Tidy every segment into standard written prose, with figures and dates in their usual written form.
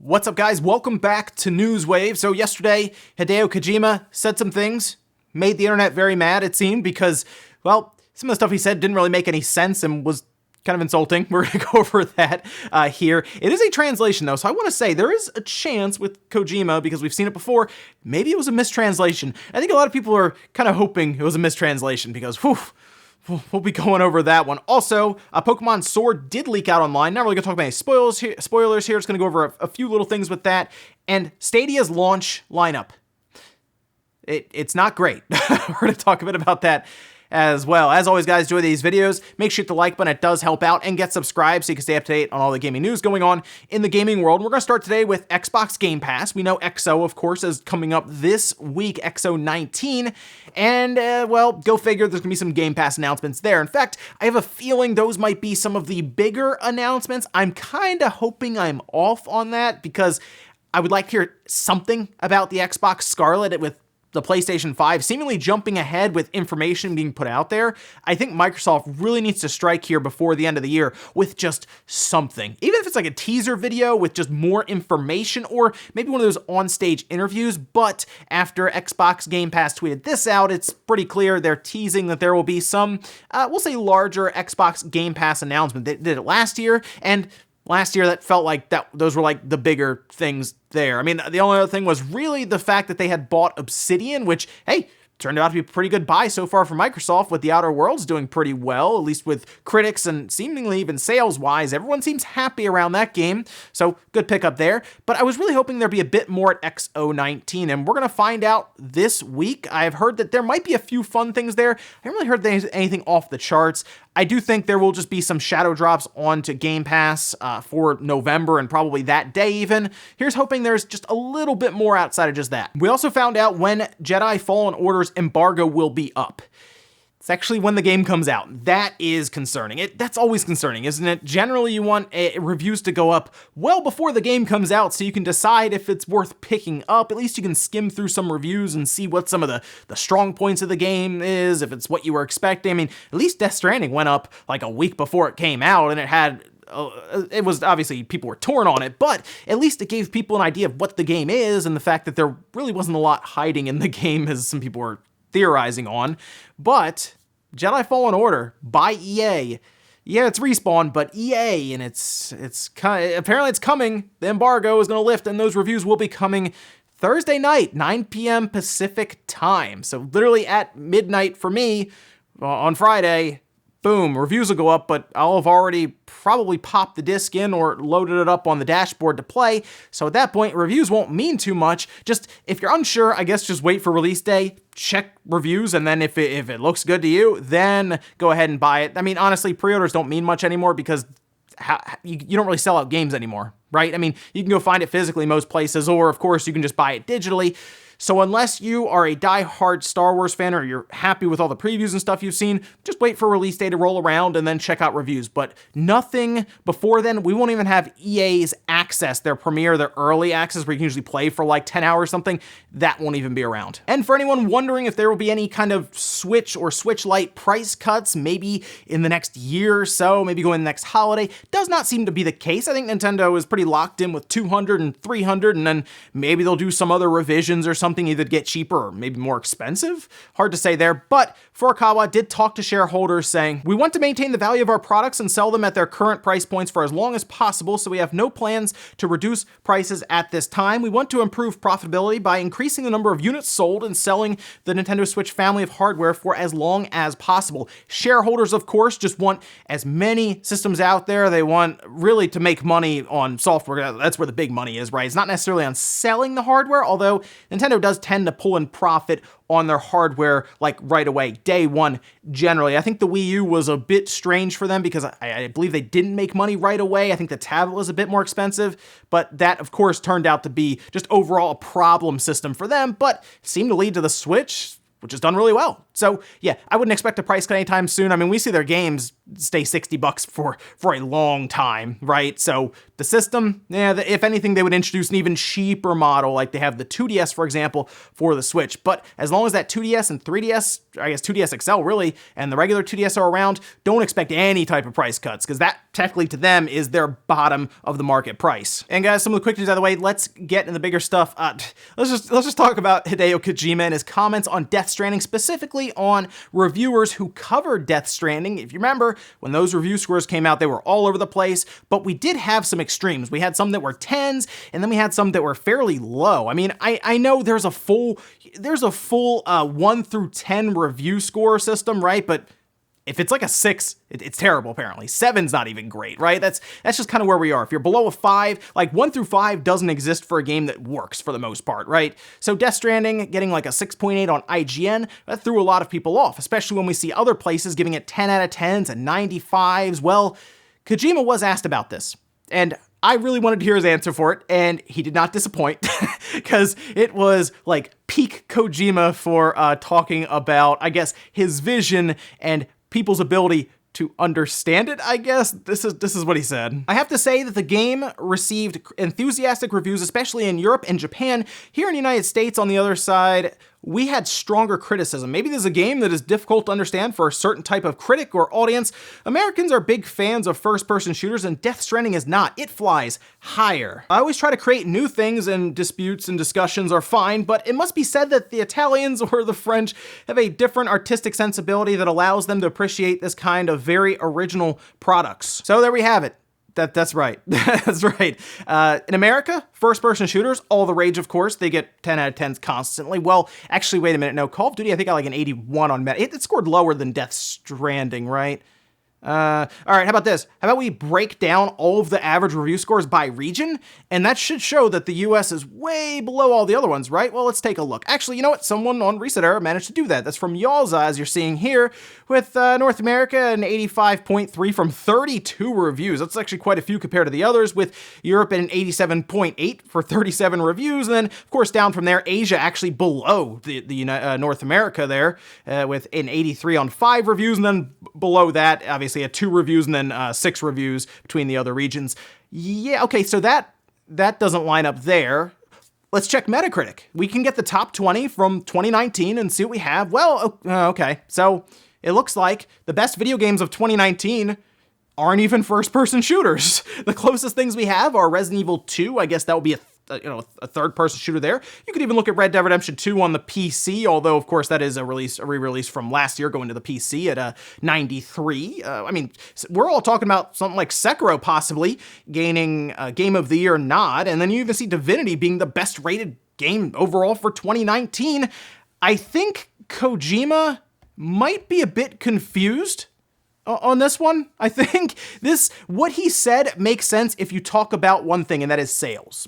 What's up, guys? Welcome back to Newswave. So yesterday, Hideo Kojima said some things, made the internet very mad, it seemed, because, well, some of the stuff he said didn't really make any sense and was kind of insulting. We're going to go over that here. It is a translation, though, so I want to say there is a chance with Kojima, because we've seen it before, maybe it was a mistranslation. I think a lot of people are kind of hoping it was a mistranslation because, whew, we'll be going over that one. Also, Pokemon Sword did leak out online. Not really going to talk about any spoilers here. Just going to go over a few little things with that. And Stadia's launch lineup. It's not great. We're going to talk a bit about that as well. As always, guys, enjoy these videos. Make sure to hit the like button. It does help out. And get subscribed so you can stay up to date on all the gaming news going on in the gaming world. We're going to start today with Xbox Game Pass. We know XO, of course, is coming up this week, XO 19. And, well, go figure, there's going to be some Game Pass announcements there. In fact, I have a feeling those might be some of the bigger announcements. I'm kind of hoping I'm off on that because I would like to hear something about the Xbox Scarlet with the PlayStation 5 seemingly jumping ahead with information being put out there. I think Microsoft really needs to strike here before the end of the year with just something. Even if it's like a teaser video with just more information or maybe one of those on-stage interviews. But after Xbox Game Pass tweeted this out, it's pretty clear they're teasing that there will be some, we'll say larger Xbox Game Pass announcement. They did it last year, and last year, that felt like those were like the bigger things there. I mean, the only other thing was really the fact that they had bought Obsidian, which, hey, turned out to be a pretty good buy so far for Microsoft, with The Outer Worlds doing pretty well, at least with critics and seemingly even sales-wise. Everyone seems happy around that game, so good pickup there. But I was really hoping there'd be a bit more at XO19, and we're going to find out this week. I've heard that there might be a few fun things there. I haven't really heard anything off the charts. I do think there will just be some shadow drops onto Game Pass for November and probably that day even. Here's hoping there's just a little bit more outside of just that. We also found out when Jedi Fallen Order's embargo will be up. It's actually when the game comes out. That is concerning. That's always concerning, isn't it? Generally, you want reviews to go up well before the game comes out so you can decide if it's worth picking up. At least you can skim through some reviews and see what some of the strong points of the game is, if it's what you were expecting. I mean, at least Death Stranding went up like a week before it came out, and it was obviously people were torn on it, but at least it gave people an idea of what the game is and the fact that there really wasn't a lot hiding in the game as some people were theorizing on. But Jedi Fallen Order by EA. Yeah, it's Respawn, but EA, and apparently it's coming. The embargo is going to lift, and those reviews will be coming Thursday night, 9 p.m. Pacific time. So literally at midnight for me on Friday. Boom, reviews will go up, but I'll have already probably popped the disc in or loaded it up on the dashboard to play. So at that point, reviews won't mean too much. Just if you're unsure, I guess just wait for release day, check reviews, and then if it looks good to you, then go ahead and buy it. I mean, honestly, pre-orders don't mean much anymore because you don't really sell out games anymore, right? I mean, you can go find it physically most places, or of course, you can just buy it digitally. So unless you are a die-hard Star Wars fan or you're happy with all the previews and stuff you've seen, just wait for release day to roll around and then check out reviews. But nothing before then. We won't even have EA's access, their premiere, their early access where you can usually play for like 10 hours or something. That won't even be around. And for anyone wondering if there will be any kind of Switch or Switch Lite price cuts, maybe in the next year or so, maybe going the next holiday, does not seem to be the case. I think Nintendo is pretty locked in with 200 and 300, and then maybe they'll do some other revisions or something, either to get cheaper or maybe more expensive. Hard to say there, but Furukawa did talk to shareholders saying, "We want to maintain the value of our products and sell them at their current price points for as long as possible, so we have no plans to reduce prices at this time. We want to improve profitability by increasing the number of units sold and selling the Nintendo Switch family of hardware for as long as possible." Shareholders, of course, just want as many systems out there. They want really to make money on software. That's where the big money is, right? It's not necessarily on selling the hardware, although Nintendo does tend to pull in profit on their hardware like right away, day one generally. I think the Wii U was a bit strange for them because I believe they didn't make money right away. I think the tablet was a bit more expensive, but that of course turned out to be just overall a problem system for them, but seemed to lead to the Switch, which has done really well. So yeah, I wouldn't expect a price cut anytime soon. I mean, we see their games stay $60 for a long time, right? So the system, yeah, if anything, they would introduce an even cheaper model, like they have the 2DS, for example, for the Switch. But as long as that 2DS and 3DS, I guess 2DS XL really, and the regular 2DS are around, don't expect any type of price cuts, because that technically to them is their bottom of the market price. And guys, some of the quick news out of the way, let's get into the bigger stuff. Let's just talk about Hideo Kojima and his comments on Death Stranding, specifically on reviewers who covered Death Stranding. If you remember, when those review scores came out, they were all over the place, but we did have some extremes. We had some that were 10s, and then we had some that were fairly low. I mean, I know there's a full 1 through 10 review score system, right? But if it's like a 6, it's terrible, apparently. 7's not even great, right? That's just kind of where we are. If you're below a 5, like 1 through 5 doesn't exist for a game that works for the most part, right? So Death Stranding getting like a 6.8 on IGN, that threw a lot of people off, especially when we see other places giving it 10 out of 10s and 95s. Well, Kojima was asked about this, and I really wanted to hear his answer for it, and he did not disappoint, because it was like peak Kojima for talking about, I guess, his vision and people's ability to understand it, I guess. This is what he said. I have to say that the game received enthusiastic reviews, especially in Europe and Japan. Here in the United States, on the other side, we had stronger criticism. Maybe there's a game that is difficult to understand for a certain type of critic or audience. Americans are big fans of first-person shooters, and Death Stranding is not. It flies higher. I always try to create new things, and disputes and discussions are fine, but it must be said that the Italians or the French have a different artistic sensibility that allows them to appreciate this kind of very original products. So there we have it. That's right. That's right. In America, first-person shooters, all the rage, of course. They get 10 out of 10s constantly. Well, actually, wait a minute. No, Call of Duty, I think, got like an 81 on Meta. It scored lower than Death Stranding, right? All right, how about this? How about we break down all of the average review scores by region? And that should show that the US is way below all the other ones, right? Well, let's take a look. Actually, you know what? Someone on Reset Era managed to do that. That's from Yalza, as you're seeing here, with North America an 85.3 from 32 reviews. That's actually quite a few compared to the others, with Europe at an 87.8 for 37 reviews. And then, of course, down from there, Asia actually below the North America there, with an 83 on 5 reviews. And then below that, obviously, had 2 reviews and then 6 reviews between the other regions. Yeah, okay, so that doesn't line up there. Let's check Metacritic. We can get the top 20 from 2019 and see what we have. Well, okay, so it looks like the best video games of 2019 aren't even first-person shooters. The closest things we have are Resident Evil 2. I guess that would be a third-person shooter there. You could even look at Red Dead Redemption 2 on the PC, although, of course, that is a re-release from last year going to the PC at 93. I mean, we're all talking about something like Sekiro possibly gaining a Game of the Year nod, and then you even see Divinity being the best-rated game overall for 2019. I think Kojima might be a bit confused on this one. I think what he said makes sense if you talk about one thing, and that is sales.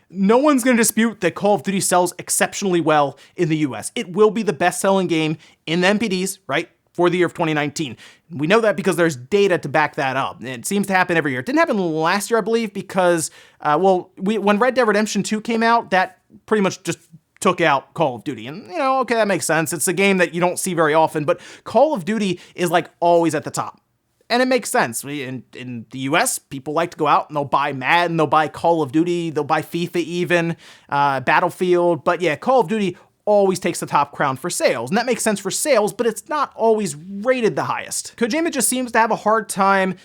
No one's going to dispute that Call of Duty sells exceptionally well in the US. It will be the best-selling game in the NPDs, right, for the year of 2019. We know that because there's data to back that up. It seems to happen every year. It didn't happen last year, I believe, because, when Red Dead Redemption 2 came out, that pretty much just took out Call of Duty. And, okay, that makes sense. It's a game that you don't see very often, but Call of Duty is like always at the top. And it makes sense. In the US, people like to go out and they'll buy Madden, they'll buy Call of Duty, they'll buy FIFA even, Battlefield. But yeah, Call of Duty always takes the top crown for sales. And that makes sense for sales, but it's not always rated the highest. Kojima just seems to have a hard time,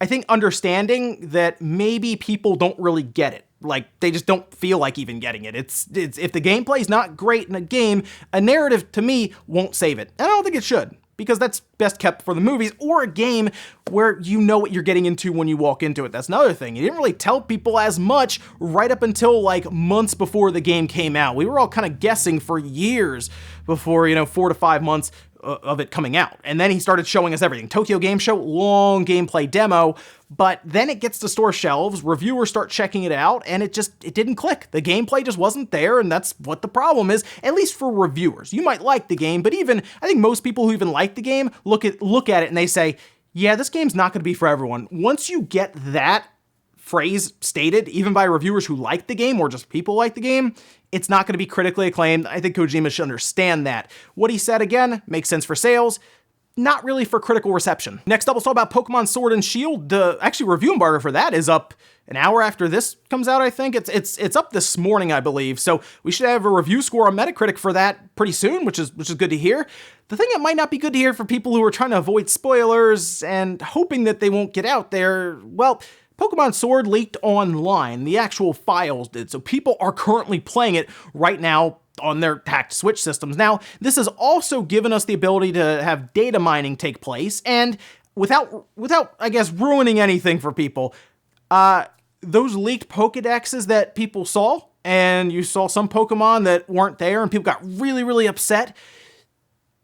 I think, understanding that maybe people don't really get it. Like, they just don't feel like even getting it. It's if the gameplay's not great in a game, a narrative, to me, won't save it. And I don't think it should, because that's best kept for the movies or a game where you know what you're getting into when you walk into it. That's another thing. You didn't really tell people as much right up until like months before the game came out. We were all kind of guessing for years before, 4 to 5 months of it coming out. And then he started showing us everything. Tokyo Game Show, long gameplay demo, but then it gets to store shelves, reviewers start checking it out, and it didn't click. The gameplay just wasn't there, and that's what the problem is, at least for reviewers. You might like the game, but even, I think most people who even like the game look at it and they say, yeah, this game's not going to be for everyone. Once you get that phrase stated, even by reviewers who like the game or just people like the game, it's not going to be critically acclaimed. I think Kojima should understand that. What he said, again, makes sense for sales. not really for critical reception. Next up, we'll talk about Pokemon Sword and Shield. The actually review embargo for that is up an hour after this comes out, I think. It's up this morning, I believe. So we should have a review score on Metacritic for that pretty soon, which is good to hear. The thing that might not be good to hear for people who are trying to avoid spoilers and hoping that they won't get out there, well, Pokemon Sword leaked online. The actual files did. So people are currently playing it right now on their hacked Switch systems. Now, this has also given us the ability to have data mining take place, and without I guess ruining anything for people, those leaked Pokedexes that people saw, and you saw some Pokemon that weren't there, and people got really, really upset.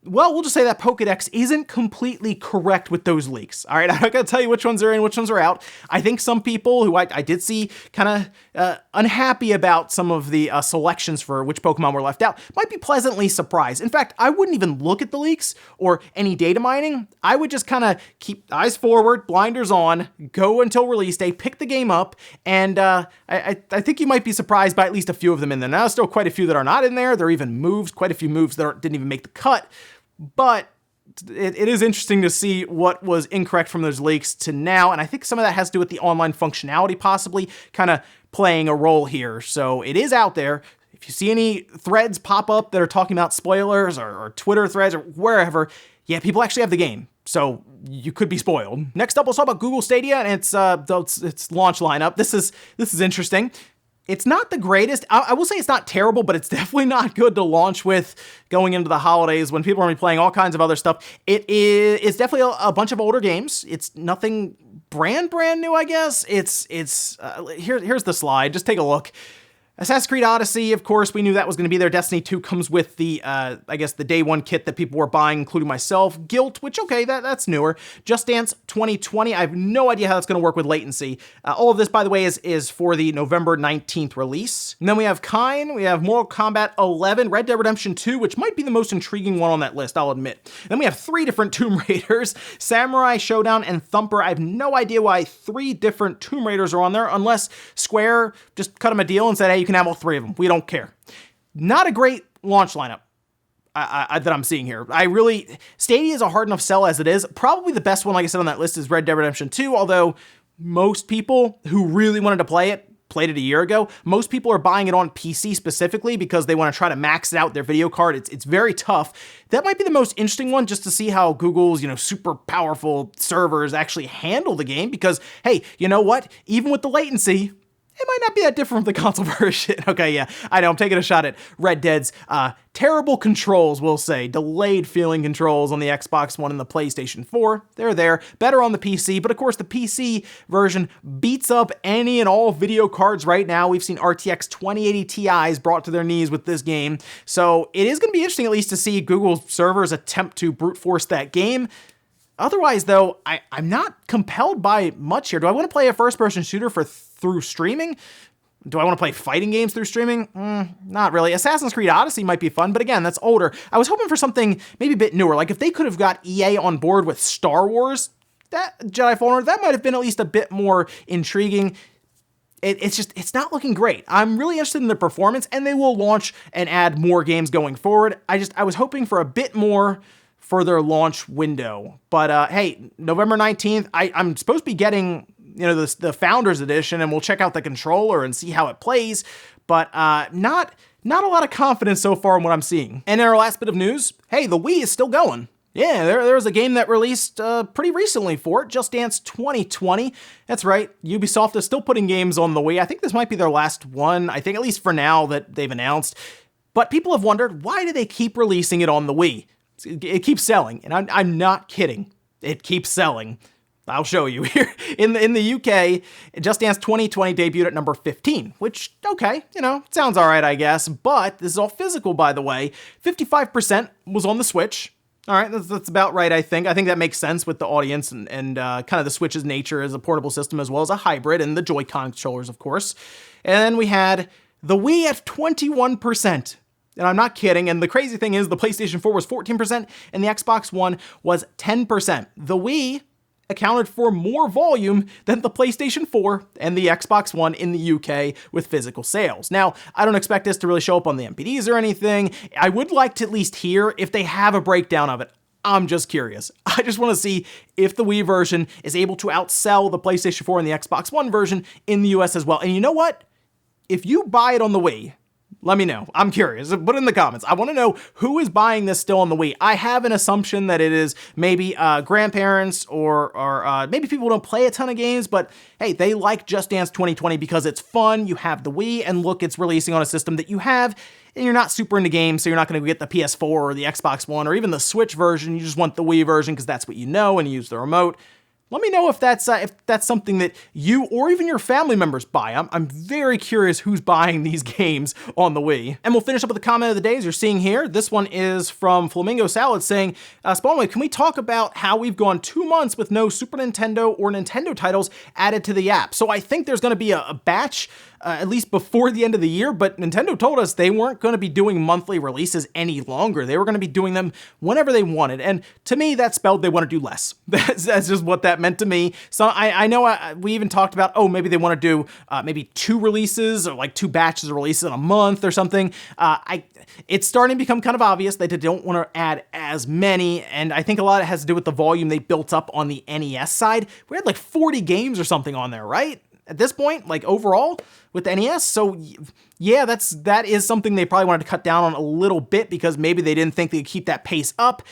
Well, we'll just say that Pokedex isn't completely correct with those leaks. All right, I'm not going to tell you which ones are in, which ones are out. I think some people who I did see kind of unhappy about some of the selections for which Pokemon were left out might be pleasantly surprised. In fact, I wouldn't even look at the leaks or any data mining. I would just kind of keep eyes forward, blinders on, go until release day, pick the game up, and I think you might be surprised by at least a few of them in there. Now, there's still quite a few that are not in there. There are even moves, quite a few moves that didn't even make the cut. But it is interesting to see what was incorrect from those leaks to now, and I think some of that has to do with the online functionality possibly kind of playing a role here. So it is out there. If you see any threads pop up that are talking about spoilers or Twitter threads or wherever, yeah, people actually have the game. So you could be spoiled. Next up, we'll talk about Google Stadia and its launch lineup. This is interesting. It's not the greatest. I will say it's not terrible, but it's definitely not good to launch with going into the holidays when people are going to be playing all kinds of other stuff. It's definitely a bunch of older games. It's nothing brand new, I guess. Here's the slide. Just take a look. Assassin's Creed Odyssey, of course, we knew that was going to be there. Destiny 2 comes with the, I guess, the day one kit that people were buying, including myself. Guilt, which, okay, that's newer. Just Dance 2020, I have no idea how that's going to work with latency. All of this, by the way, is for the November 19th release. And then we have Kine, we have Mortal Kombat 11, Red Dead Redemption 2, which might be the most intriguing one on that list, I'll admit. Then we have 3 different Tomb Raiders, Samurai Showdown, and Thumper. I have no idea why 3 different Tomb Raiders are on there, unless Square just cut them a deal and said, hey, you can have all 3 of them. We don't care. Not a great launch lineup that I'm seeing here. Stadia is a hard enough sell as it is. Probably the best one, like I said, on that list is Red Dead Redemption 2, although most people who really wanted to play it played it a year ago. Most people are buying it on PC specifically because they want to try to max it out their video card. It's very tough. That might be the most interesting one, just to see how Google's, super powerful servers actually handle the game, because, hey, you know what? Even with the latency, it might not be that different from the console version. Okay, yeah, I know, I'm taking a shot at Red Dead's terrible controls, we'll say. Delayed feeling controls on the Xbox One and the PlayStation 4. They're there. Better on the PC, but of course the PC version beats up any and all video cards right now. We've seen RTX 2080 Ti's brought to their knees with this game. So it is going to be interesting at least to see Google's servers attempt to brute force that game. Otherwise, though, I'm not compelled by much here. Do I want to play a first-person shooter through streaming? Do I want to play fighting games through streaming? Not really. Assassin's Creed Odyssey might be fun, but again, that's older. I was hoping for something maybe a bit newer. Like if they could have got EA on board with Star Wars, that Jedi Fallen Order, that might have been at least a bit more intriguing. It's not looking great. I'm really interested in the performance, and they will launch and add more games going forward. I was hoping for a bit more for their launch window. But hey, November 19th, I'm supposed to be getting, the Founders Edition, and we'll check out the controller and see how it plays. But not a lot of confidence so far in what I'm seeing. And in our last bit of news, hey, the Wii is still going. Yeah, there was a game that released pretty recently for it, Just Dance 2020. That's right, Ubisoft is still putting games on the Wii. I think this might be their last one, I think at least for now, that they've announced. But people have wondered, why do they keep releasing it on the Wii? It keeps selling, and I'm not kidding. It keeps selling. I'll show you here. In the UK, Just Dance 2020 debuted at number 15, which, okay, sounds all right, I guess. But this is all physical, by the way. 55% was on the Switch. All right, that's about right, I think. I think that makes sense with the audience and kind of the Switch's nature as a portable system as well as a hybrid, and the Joy-Con controllers, of course. And then we had the Wii at 21%. And I'm not kidding. And the crazy thing is the PlayStation 4 was 14% and the Xbox One was 10%. The Wii accounted for more volume than the PlayStation 4 and the Xbox One in the UK with physical sales. Now, I don't expect this to really show up on the MPDs or anything. I would like to at least hear if they have a breakdown of it. I'm just curious. I just want to see if the Wii version is able to outsell the PlayStation 4 and the Xbox One version in the US as well. And you know what? If you buy it on the Wii, let me know. I'm curious. Put it in the comments. I want to know who is buying this still on the Wii. I have an assumption that it is maybe grandparents or maybe people who don't play a ton of games, but hey, they like Just Dance 2020 because it's fun. You have the Wii, and look, it's releasing on a system that you have, and you're not super into games, so you're not going to get the PS4 or the Xbox One or even the Switch version. You just want the Wii version because that's what you know and you use the remote. Let me know if that's something that you or even your family members buy. I'm very curious who's buying these games on the Wii. And we'll finish up with the comment of the day, as you're seeing here. This one is from Flamingo Salad saying, Spawnway, can we talk about how we've gone 2 months with no Super Nintendo or Nintendo titles added to the app? So I think there's going to be a batch at least before the end of the year, but Nintendo told us they weren't going to be doing monthly releases any longer. They were going to be doing them whenever they wanted. And to me, that spelled they want to do less. That's just what that meant to me. So I know we even talked about, oh, maybe they want to do maybe 2 releases or like 2 batches of releases in a month or something. It's starting to become kind of obvious that they don't want to add as many. And I think a lot of it has to do with the volume they built up on the NES side. We had like 40 games or something on there, right? At this point, like overall with the NES. So yeah, that is something they probably wanted to cut down on a little bit because maybe they didn't think they could keep that pace up.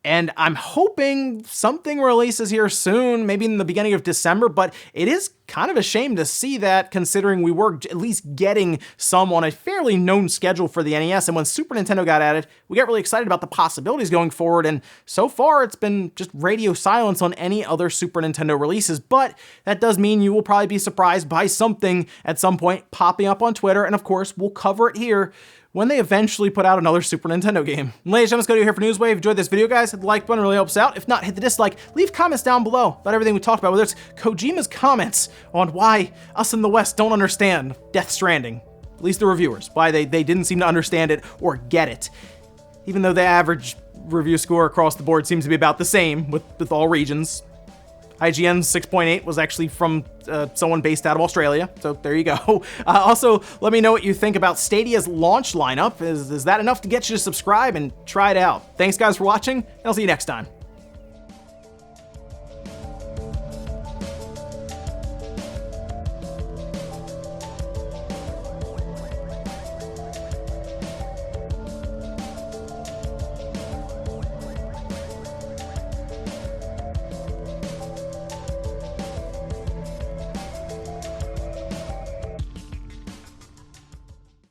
And I'm hoping something releases here soon, maybe in the beginning of December, but it is kind of a shame to see that considering we were at least getting some on a fairly known schedule for the NES. And when Super Nintendo got added, we got really excited about the possibilities going forward. And so far it's been just radio silence on any other Super Nintendo releases, but that does mean you will probably be surprised by something at some point popping up on Twitter. And of course, we'll cover it here when they eventually put out another Super Nintendo game. Ladies and gentlemen, it's Cody here for Newswave. If you enjoyed this video, guys, hit the like button, really helps out. If not, hit the dislike. Leave comments down below about everything we talked about, whether it's Kojima's comments on why us in the West don't understand Death Stranding, at least the reviewers, why they didn't seem to understand it or get it, even though the average review score across the board seems to be about the same with all regions. IGN's 6.8 was actually from someone based out of Australia, so there you go. Also, let me know what you think about Stadia's launch lineup. Is that enough to get you to subscribe and try it out? Thanks, guys, for watching, and I'll see you next time.